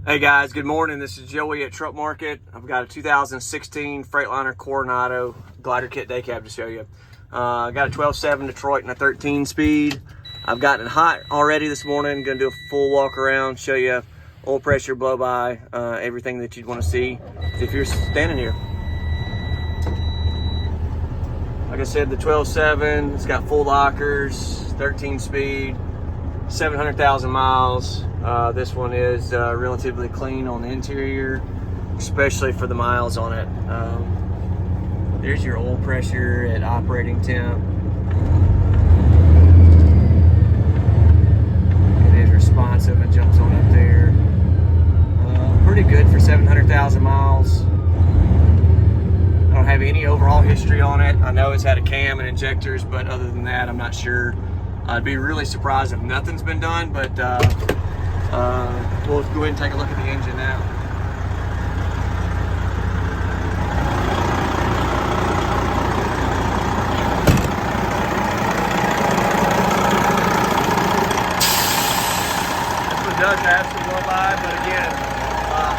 Hey guys, good morning. This is Joey at Truck Market. I've got a 2016 Freightliner Coronado glider kit day cab to show you. I got a 12.7 Detroit and a 13 speed. I've gotten it hot already this morning. Gonna do a full walk around, show you oil pressure, blow by, everything that you'd want to see if you're standing here. Like I said, the 12.7, it's got full lockers, 13 speed, 700,000 miles. This one is relatively clean on the interior, especially for the miles on it. There's your oil pressure at operating temp. It is responsive and jumps on up there. Pretty good for 700,000 miles. I don't have any overall history on it. I know it's had a cam and injectors, but other than that, I'm not sure. I'd be really surprised if nothing's been done, but we'll go ahead and take a look at the engine now. This one does have some blow by, but again,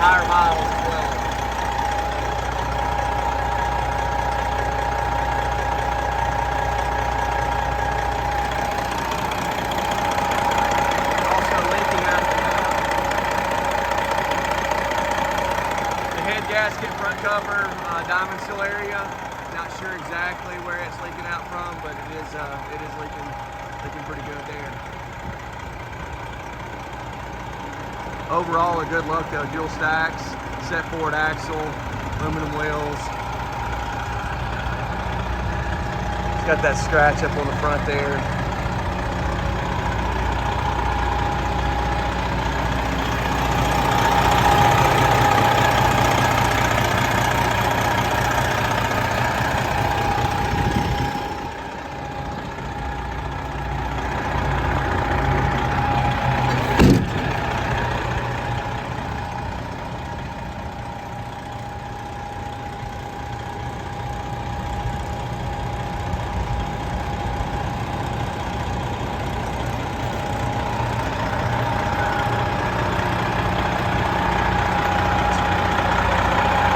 higher miles as well. Gasket front cover, diamond seal area. Not sure exactly where it's leaking out from, but it is leaking pretty good there. Overall, a good look though. Dual stacks, set forward axle, aluminum wheels. It's got that scratch up on the front there.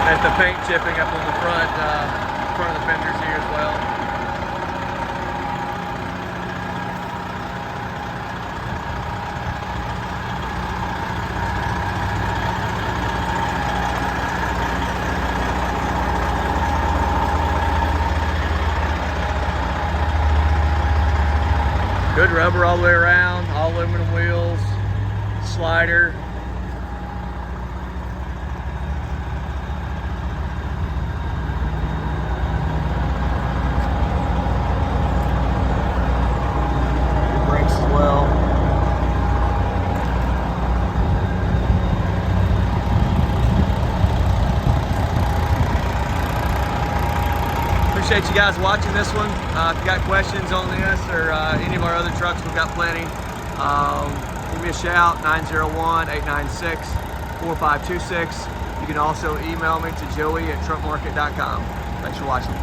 There's the paint chipping up on the front of the fenders here as well. Good rubber all the way around, all aluminum wheels, slider. Appreciate you guys watching this one. If you got questions on this or any of our other trucks, we've got plenty. Give me a shout, 901-896-4526. You can also email me to joey@truckmarket.com. Thanks for watching.